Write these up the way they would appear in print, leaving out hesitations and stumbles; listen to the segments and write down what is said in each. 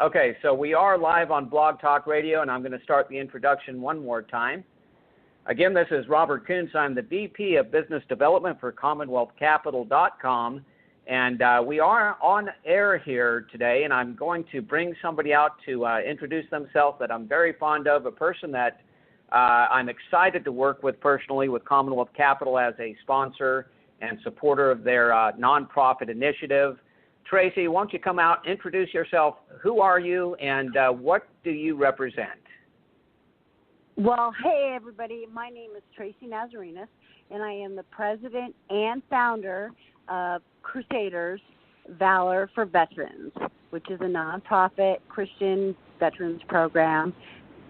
Okay, so we are live on Blog Talk Radio, and I'm going to start the introduction one more time. Again, this is Robert Kuntz. I'm the VP of Business Development for CommonwealthCapital.com, and we are on air here today, and I'm going to bring somebody out to introduce themselves that I'm very fond of, a person that I'm excited to work with personally with Commonwealth Capital as a sponsor and supporter of their nonprofit initiative. Tracey, why don't you come out, introduce yourself. Who are you, and what do you represent? Well, hey, everybody. My name is Tracey Nazarenus, and I am the president and founder of Crusaders, Valor for Veterans, which is a nonprofit Christian veterans program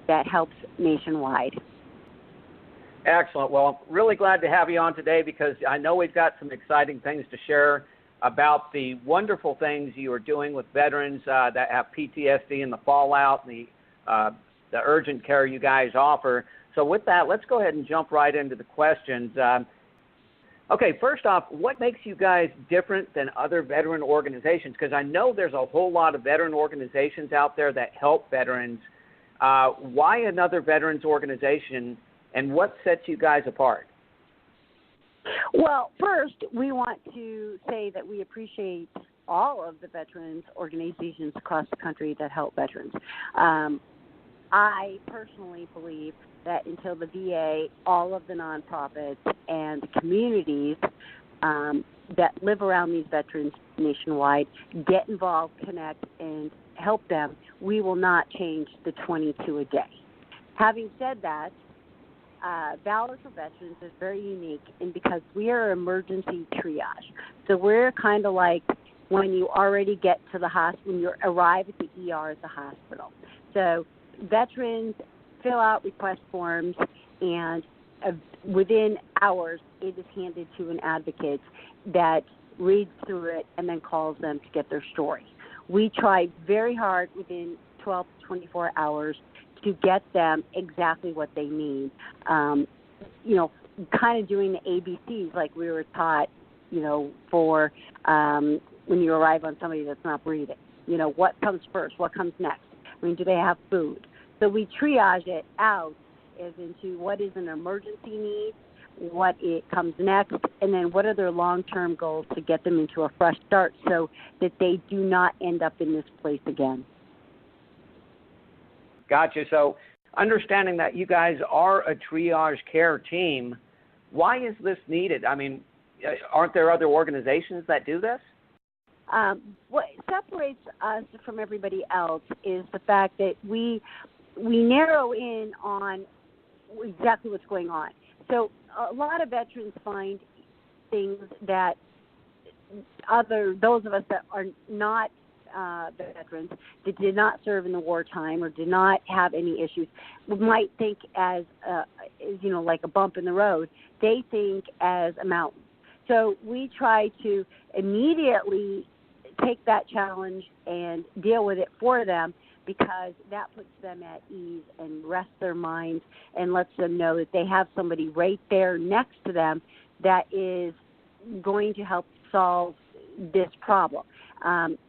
that helps nationwide. Excellent. Well, I'm really glad to have you on today because I know we've got some exciting things to share about the wonderful things you are doing with veterans that have PTSD and the fallout and the urgent care you guys offer. So with that, let's go ahead and jump right into the questions. Okay, first off, what makes you guys different than other veteran organizations? Because I know there's a whole lot of veteran organizations out there that help veterans. Why another veterans organization, and what sets you guys apart? Well, first, we want to say that we appreciate all of the veterans organizations across the country that help veterans. I personally believe that until the VA, all of the nonprofits and the communities that live around these veterans nationwide get involved, connect, and help them, we will not change the 22 a day. Having said that, Valor for Veterans is very unique and because we are emergency triage. So we're kind of like when you already get to the hospital, when you arrive at the ER at the hospital. So veterans fill out request forms, and within hours, it is handed to an advocate that reads through it and then calls them to get their story. We try very hard within 12 to 24 hours to get them exactly what they need. Kind of doing the ABCs like we were taught, for when you arrive on somebody that's not breathing. What comes first? What comes next? Do they have food? So we triage it out as into what is an emergency need, what it comes next, and then what are their long-term goals to get them into a fresh start so that they do not end up in this place again. Gotcha. So understanding that you guys are a triage care team, why is this needed? Aren't there other organizations that do this? What separates us from everybody else is the fact that we narrow in on exactly what's going on. So a lot of veterans find things that those of us that are not veterans that did not serve in the wartime or did not have any issues might think as like a bump in the road. They think as a mountain. So we try to immediately take that challenge and deal with it for them because that puts them at ease and rests their minds and lets them know that they have somebody right there next to them that is going to help solve this problem.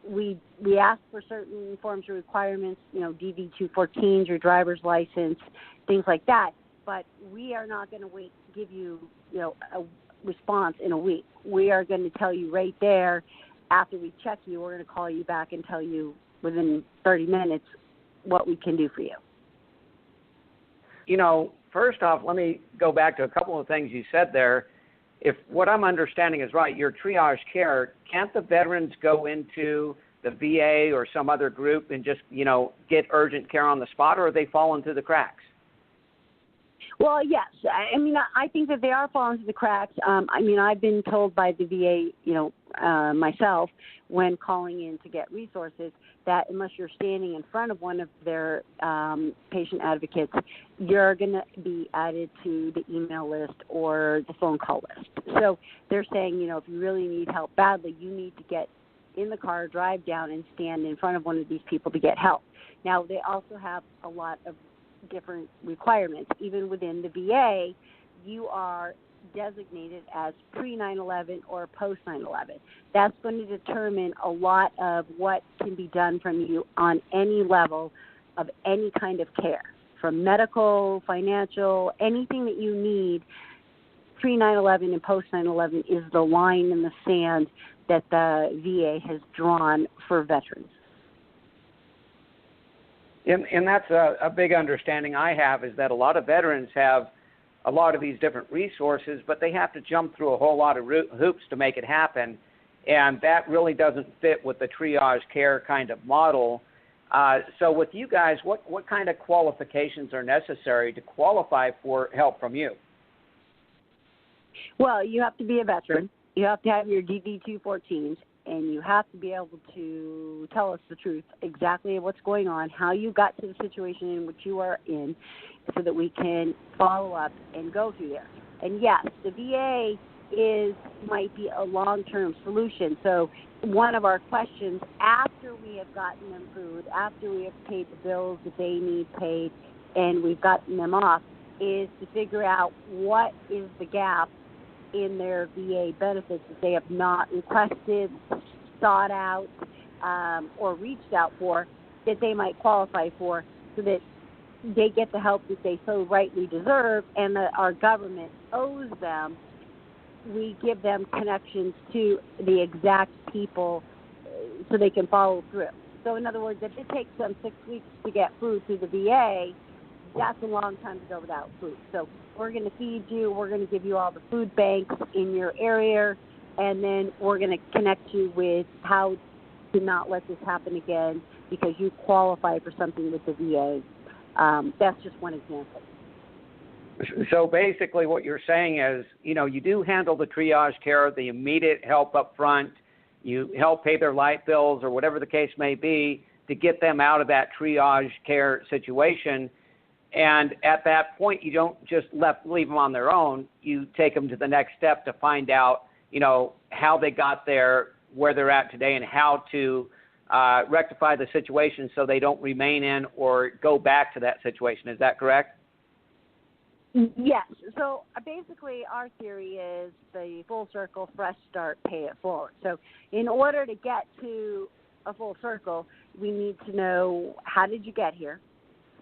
We ask for certain forms of requirements, DV-214s, your driver's license, things like that, but we are not going to give you, a response in a week. We are going to tell you right there after we check you, we're going to call you back and tell you within 30 minutes what we can do for you. First off, let me go back to a couple of things you said there. If what I'm understanding is right, your triage care, can't the veterans go into the VA or some other group and just, get urgent care on the spot, or are they falling through the cracks? Well, yes. I think that they are falling through the cracks. I've been told by the VA, myself, when calling in to get resources, that unless you're standing in front of one of their patient advocates, you're going to be added to the email list or the phone call list. So they're saying, if you really need help badly, you need to get in the car, drive down, and stand in front of one of these people to get help. Now, they also have a lot of different requirements. Even within the VA, you are designated as pre-9/11 or post-9/11. That's going to determine a lot of what can be done from you on any level of any kind of care, from medical, financial, anything that you need. Pre-9/11 and post-9/11 is the line in the sand that the VA has drawn for veterans. And that's a big understanding I have, is that a lot of veterans have a lot of these different resources, but they have to jump through a whole lot of hoops to make it happen, and that really doesn't fit with the triage care kind of model. So with you guys, what kind of qualifications are necessary to qualify for help from you? Well, you have to be a veteran. You have to have your DD-214s, and you have to be able to tell us the truth, exactly what's going on, how you got to the situation in which you are in, so that we can follow up and go through there. And yes, the VA might be a long-term solution. So one of our questions, after we have gotten them food, after we have paid the bills that they need paid, and we've gotten them off, is to figure out what is the gap in their VA benefits that they have not requested, sought out, or reached out for, that they might qualify for, so that they get the help that they so rightly deserve, and that our government owes them. We give them connections to the exact people so they can follow through. So in other words, if it takes them 6 weeks to get food through the VA, that's a long time to go without food. So we're going to feed you, we're going to give you all the food banks in your area, and then we're going to connect you with how to not let this happen again, because you qualify for something with the VA. That's just one example. So basically what you're saying is, you do handle the triage care, the immediate help up front, you help pay their light bills or whatever the case may be to get them out of that triage care situation. And at that point, you don't just leave them on their own. You take them to the next step to find out, how they got there, where they're at today, and how to rectify the situation so they don't remain in or go back to that situation. Is that correct? Yes. So basically our theory is the full circle, fresh start, pay it forward. So in order to get to a full circle, we need to know, how did you get here,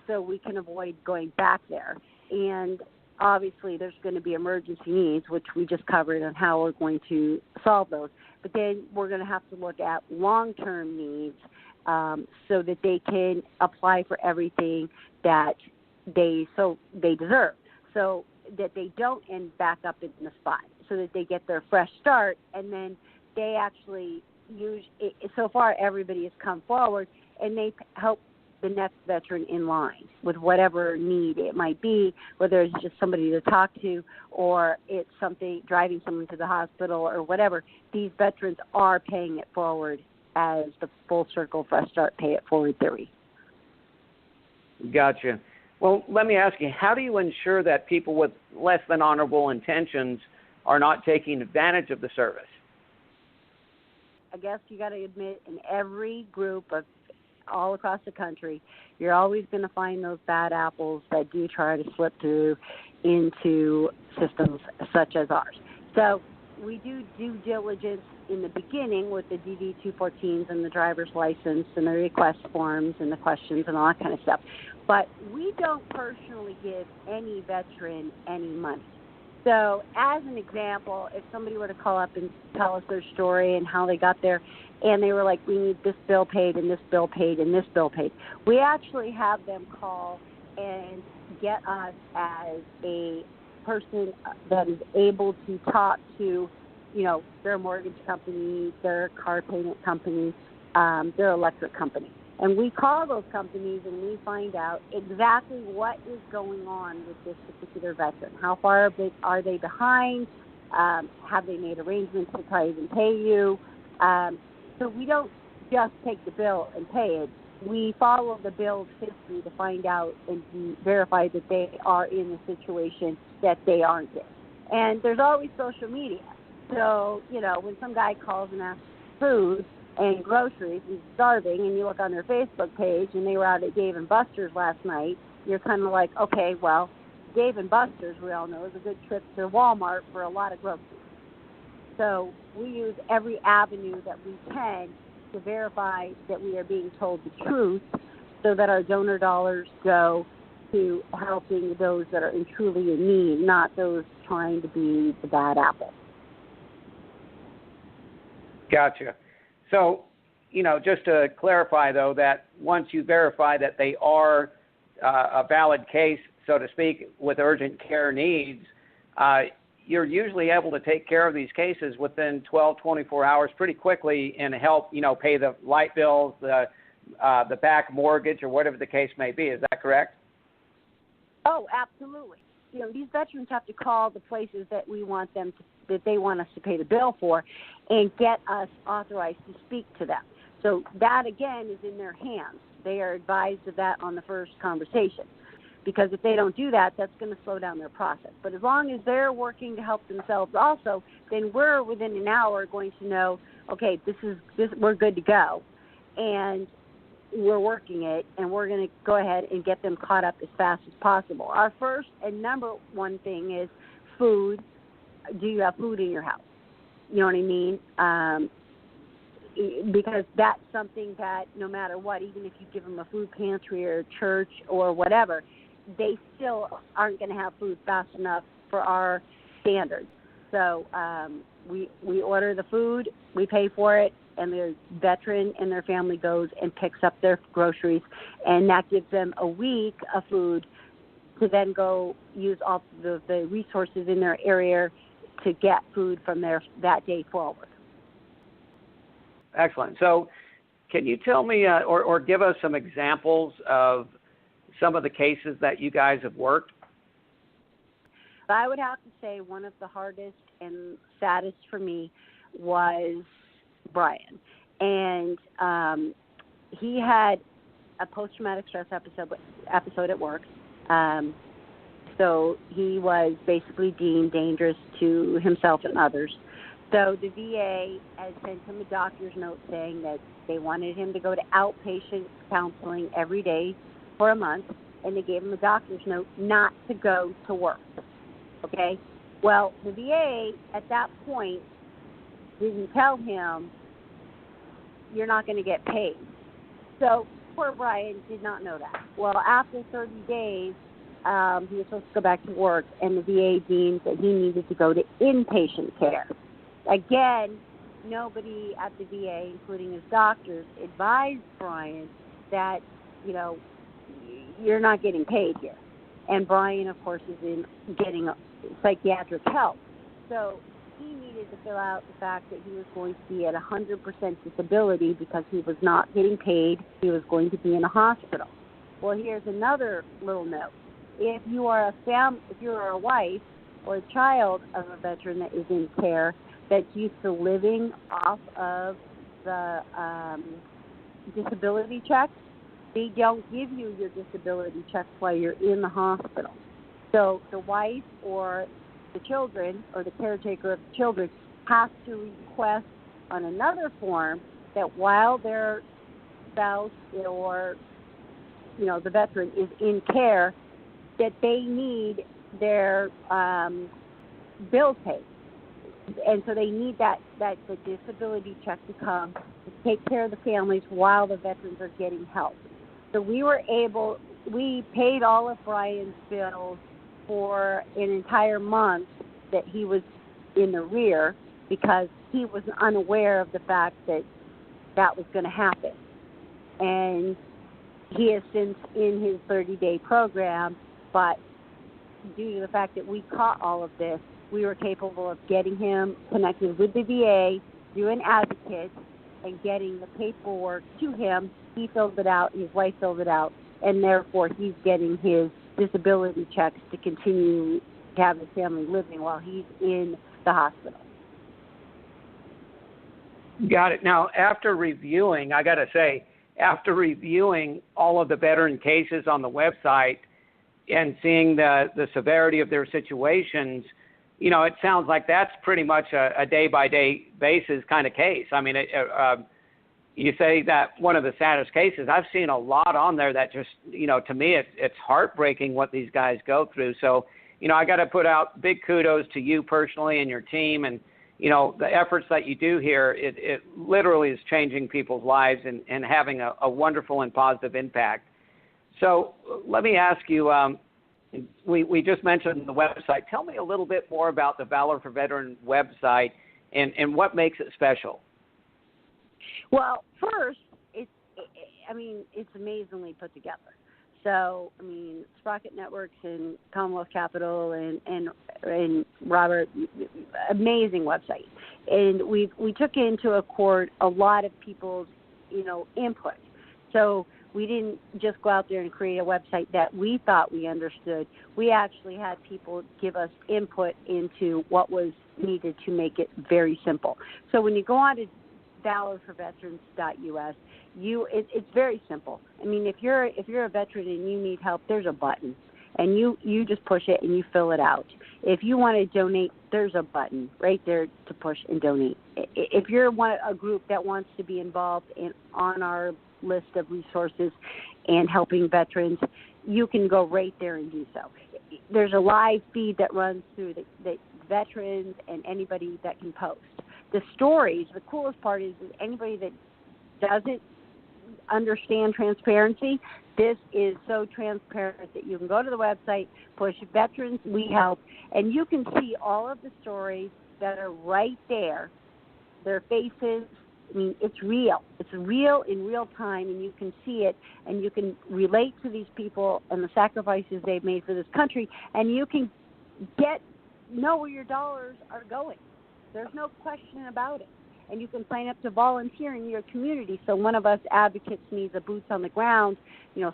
so we can avoid going back there. And obviously there's going to be emergency needs, which we just covered, on how we're going to solve those. But then we're going to have to look at long-term needs, so that they can apply for everything that they deserve, so that they don't end back up in the spot, so that they get their fresh start. And then they actually so far everybody has come forward, and they help the next veteran in line with whatever need it might be, whether it's just somebody to talk to, or it's something, driving someone to the hospital or whatever. These veterans are paying it forward as the full circle, fresh start, pay it forward theory. Gotcha. Well, let me ask you, how do you ensure that people with less than honorable intentions are not taking advantage of the service? I guess you got to admit, in every group of all across the country, you're always going to find those bad apples that do try to slip through into systems such as ours. So we do due diligence in the beginning with the DD-214s and the driver's license and the request forms and the questions and all that kind of stuff. But we don't personally give any veteran any money. So as an example, if somebody were to call up and tell us their story and how they got there, and they were like, we need this bill paid and this bill paid and this bill paid, we actually have them call and get us as a person that is able to talk to, their mortgage company, their car payment company, their electric company. And we call those companies and we find out exactly what is going on with this particular veteran. How far are they behind? Have they made arrangements to try and pay you? So we don't just take the bill and pay it. We follow the bill's history to find out and verify that they are in the situation that they aren't in. And there's always social media. So, when some guy calls and asks food and groceries, he's starving, and you look on their Facebook page and they were out at Dave & Buster's last night, you're kind of like, okay, well, Dave & Buster's, we all know, is a good trip to Walmart for a lot of groceries. So we use every avenue that we can to verify that we are being told the truth so that our donor dollars go to helping those that are truly in need, not those trying to be the bad apple. Gotcha. So, just to clarify, though, that once you verify that they are a valid case, so to speak, with urgent care needs, you're usually able to take care of these cases within 12, 24 hours pretty quickly and help, pay the light bills, the back mortgage, or whatever the case may be. Is that correct? Oh, absolutely. These veterans have to call the places that we want them to, that they want us to pay the bill for, and get us authorized to speak to them. So that, again, is in their hands. They are advised of that on the first conversation, because if they don't do that, that's going to slow down their process. But as long as they're working to help themselves also, then we're within an hour going to know, okay, we're good to go, and we're working it, and we're going to go ahead and get them caught up as fast as possible. Our first and number one thing is food. Do you have food in your house? You know what I mean? Because that's something that no matter what, even if you give them a food pantry or a church or whatever, they still aren't going to have food fast enough for our standards. So we order the food, we pay for it, and the veteran and their family goes and picks up their groceries, and that gives them a week of food to then go use all the resources in their area to get food from that day forward. Excellent. So can you tell me or give us some examples of some of the cases that you guys have worked? I would have to say one of the hardest and saddest for me was Brian. And he had a post-traumatic stress episode at work. So he was basically deemed dangerous to himself and others. So the VA had sent him a doctor's note saying that they wanted him to go to outpatient counseling every day for a month, and they gave him a doctor's note not to go to work. Okay? Well, the VA at that point didn't tell him, you're not going to get paid. So poor Brian did not know that. Well, after 30 days, he was supposed to go back to work, and the VA deemed that he needed to go to inpatient care. Again, nobody at the VA, including his doctors, advised Brian that, you're not getting paid here. And Brian, of course, is getting psychiatric help. So he needed to fill out the fact that he was going to be at 100% disability because he was not getting paid. He was going to be in a hospital. Well, here's another little note. If you are if you're a wife or a child of a veteran that is in care that's used to living off of the disability checks, they don't give you your disability checks while you're in the hospital. So the wife or the children or the caretaker of the children has to request on another form that while their spouse or, the veteran is in care, that they need their bills paid. And so they need the disability check to come to take care of the families while the veterans are getting help. So we paid all of Brian's bills for an entire month that he was in the rear because he was unaware of the fact that was going to happen. And he is since in his 30-day program, but due to the fact that we caught all of this, we were capable of getting him connected with the VA through an advocate and getting the paperwork to him. He filled it out, his wife filled it out, and therefore he's getting his disability checks to continue to have his family living while he's in the hospital. Got it. Now, after reviewing all of the veteran cases on the website and seeing the severity of their situations, it sounds like that's pretty much a day-by-day basis kind of case. I mean, you say that one of the saddest cases. I've seen a lot on there that just, to me, it's heartbreaking what these guys go through. So, I got to put out big kudos to you personally and your team, and the efforts that you do here. It literally is changing people's lives and having a wonderful and positive impact. So let me ask you, we just mentioned the website. Tell me a little bit more about the Valor for Veterans website and what makes it special. Well, first, it's amazingly put together. So, Sprocket Networks and Commonwealth Capital and Robert, amazing website. And we took into accord a lot of people's, input. So we didn't just go out there and create a website that we thought we understood. We actually had people give us input into what was needed to make it very simple. So when you go on to valorforveterans.us, it's very simple. If you're a veteran and you need help, there's a button, and you just push it and you fill it out. If you want to donate, there's a button right there to push and donate. If you're a group that wants to be involved on our list of resources and helping veterans, you can go right there and do so. There's a live feed that runs through the veterans and anybody that can post. The stories, the coolest part is anybody that doesn't understand transparency, this is so transparent that you can go to the website, push Veterans We Help, and you can see all of the stories that are right there, their faces. It's real. It's real in real time, and you can see it, and you can relate to these people and the sacrifices they've made for this country, and you can know where your dollars are going. There's no question about it. And you can sign up to volunteer in your community. So one of us advocates needs a boots on the ground,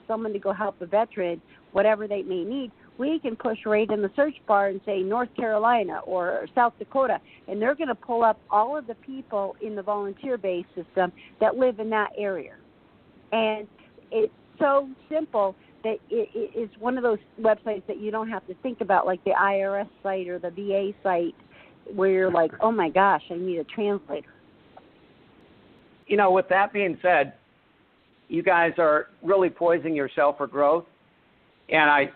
someone to go help a veteran, whatever they may need. We can push right in the search bar and say North Carolina or South Dakota, and they're going to pull up all of the people in the volunteer-based system that live in that area. And it's so simple that it's one of those websites that you don't have to think about, like the IRS site or the VA site, where you're like, oh my gosh, I need a translator. With that being said, you guys are really poising yourself for growth. And I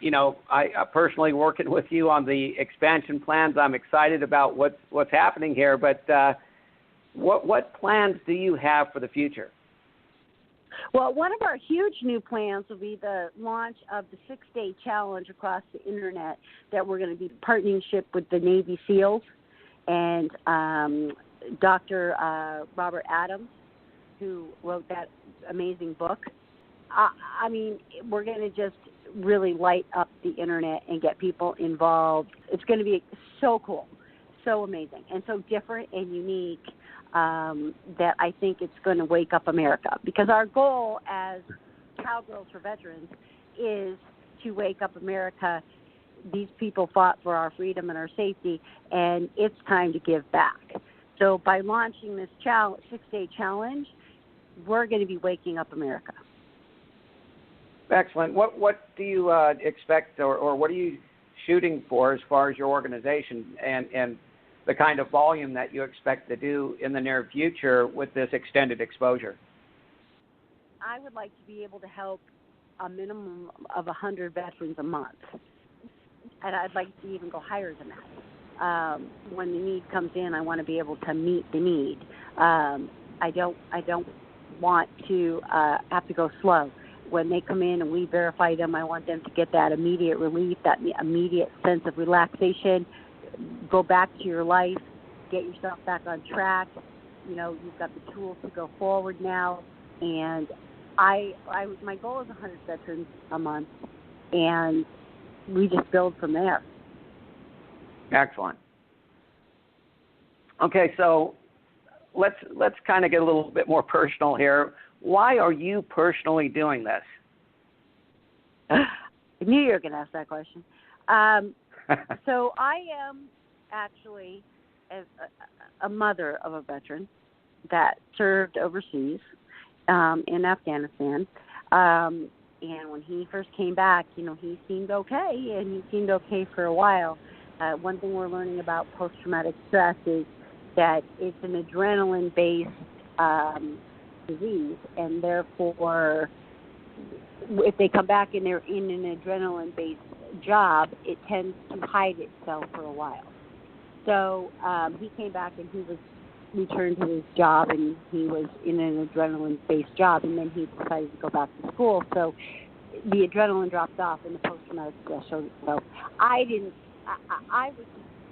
personally working with you on the expansion plans. I'm excited about what's happening here. But what plans do you have for the future? Well, one of our huge new plans will be the launch of the 6-day challenge across the internet that we're going to be partnership with the Navy SEALs and Dr. Robert Adams, who wrote that amazing book. We're going to just really light up the internet and get people involved. It's going to be so cool, so amazing, and so different and unique that I think it's going to wake up America. Because our goal as Cowgirls for Veterans is to wake up America. These people fought for our freedom and our safety, and it's time to give back. So by launching this 6-day challenge, we're going to be waking up America. Excellent. What do you expect, or what are you shooting for as far as your organization and the kind of volume that you expect to do in the near future with this extended exposure? I would like to be able to help a minimum of 100 veterans a month, and I'd like to even go higher than that. When the need comes in, I want to be able to meet the need. I don't want to have to go slow. When they come in and we verify them, I want them to get that immediate relief, that immediate sense of relaxation, go back to your life, get yourself back on track. You've got the tools to go forward now. And my goal is 100 veterans a month, and we just build from there. Excellent. Okay, so let's kind of get a little bit more personal here. Why are you personally doing this? I knew you were going to ask that question. So I am actually a mother of a veteran that served overseas in Afghanistan. And when he first came back, he seemed okay, and he seemed okay for a while. One thing we're learning about post-traumatic stress is that it's an adrenaline-based disease, and therefore, if they come back and they're in an adrenaline-based job, it tends to hide itself for a while. So he came back and he was returned to his job, and he was in an adrenaline-based job, and then he decided to go back to school. So the adrenaline dropped off, and the post-traumatic stress showed itself.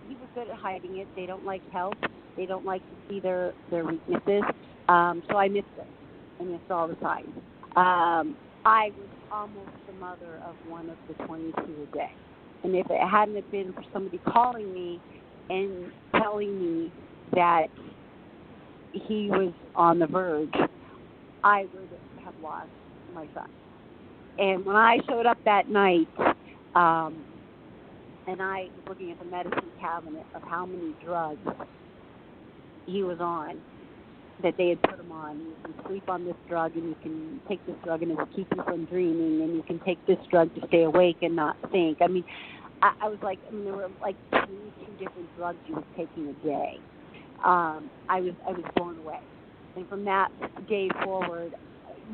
He was good at hiding it. They don't like help. They don't like to see their weaknesses. So I missed it. I missed all the signs. I was almost the mother of one of the 22 a day. And if it hadn't have been for somebody calling me and telling me that he was on the verge, I would have lost my son. And when I showed up that night, and I was looking at the medicine cabinet of how many drugs he was on, that they had put him on. You can sleep on this drug, and you can take this drug, and it will keep you from dreaming, and you can take this drug to stay awake and not think. I mean, I was like, there were like two different drugs he was taking a day. I was blown away. And from that day forward,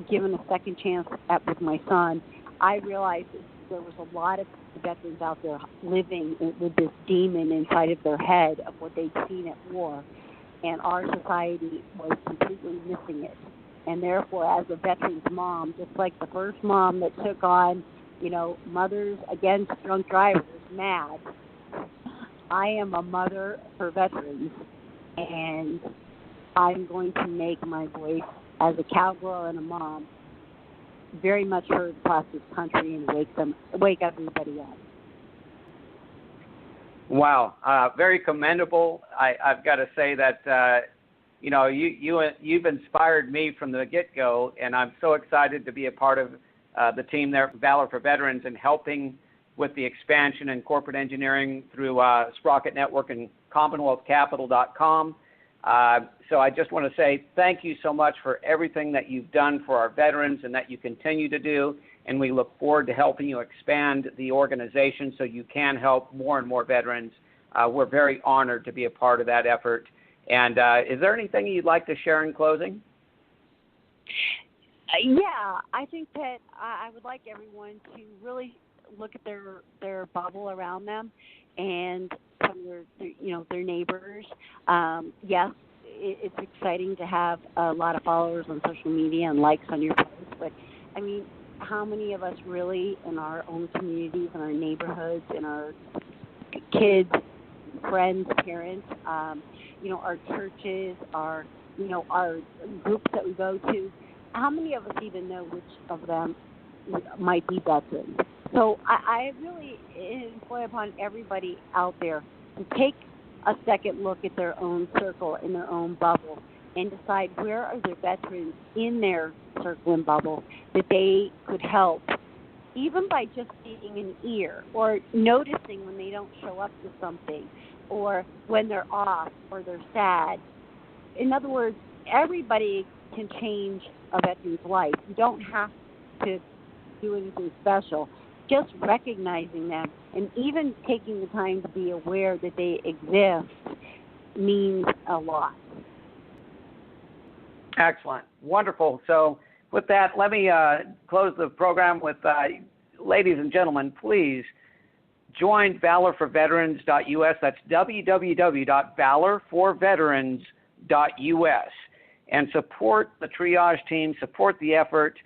given a second chance with my son, I realized that there was a lot of veterans out there living with this demon inside of their head of what they'd seen at war. And our society was completely missing it. And therefore, as a veteran's mom, just like the first mom that took on, mothers against drunk drivers, MAD, I am a mother for veterans. And I'm going to make my voice as a cowgirl and a mom very much heard across this country and wake everybody up. Wow, very commendable. I've got to say that you've inspired me from the get-go, and I'm so excited to be a part of the team there, Valor for Veterans, and helping with the expansion in corporate engineering through Sprocket Network and CommonwealthCapital.com. So I just want to say thank you so much for everything that you've done for our veterans and that you continue to do, and we look forward to helping you expand the organization so you can help more and more veterans. We're very honored to be a part of that effort. And is there anything you'd like to share in closing? Yeah, I think that I would like everyone to really look at their bubble around them and their neighbors. Yes, it's exciting to have a lot of followers on social media and likes on your posts, but I mean, how many of us really in our own communities, in our neighborhoods, in our kids, friends, parents, our churches, our groups that we go to, how many of us even know which of them might be veterans? So I really employ upon everybody out there to take a second look at their own circle, in their own bubble, and decide where are their veterans in their circle and bubble that they could help, even by just being an ear or noticing when they don't show up to something or when they're off or they're sad. In other words, everybody can change a veteran's life. You don't have to do anything special. Just recognizing them and even taking the time to be aware that they exist means a lot. Excellent. Wonderful. So with that, let me close the program with, ladies and gentlemen, please join valorforveterans.us. That's www.valorforveterans.us. And support the triage team, support the effort.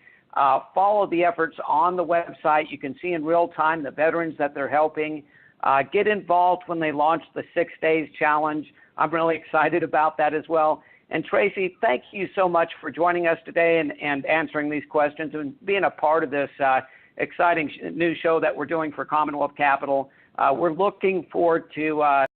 Follow the efforts on the website. You can see in real time the veterans that they're helping. Get involved when they launch the 6 Days Challenge. I'm really excited about that as well. And Tracey, thank you so much for joining us today and answering these questions and being a part of this exciting new show that we're doing for Commonwealth Capital. We're looking forward to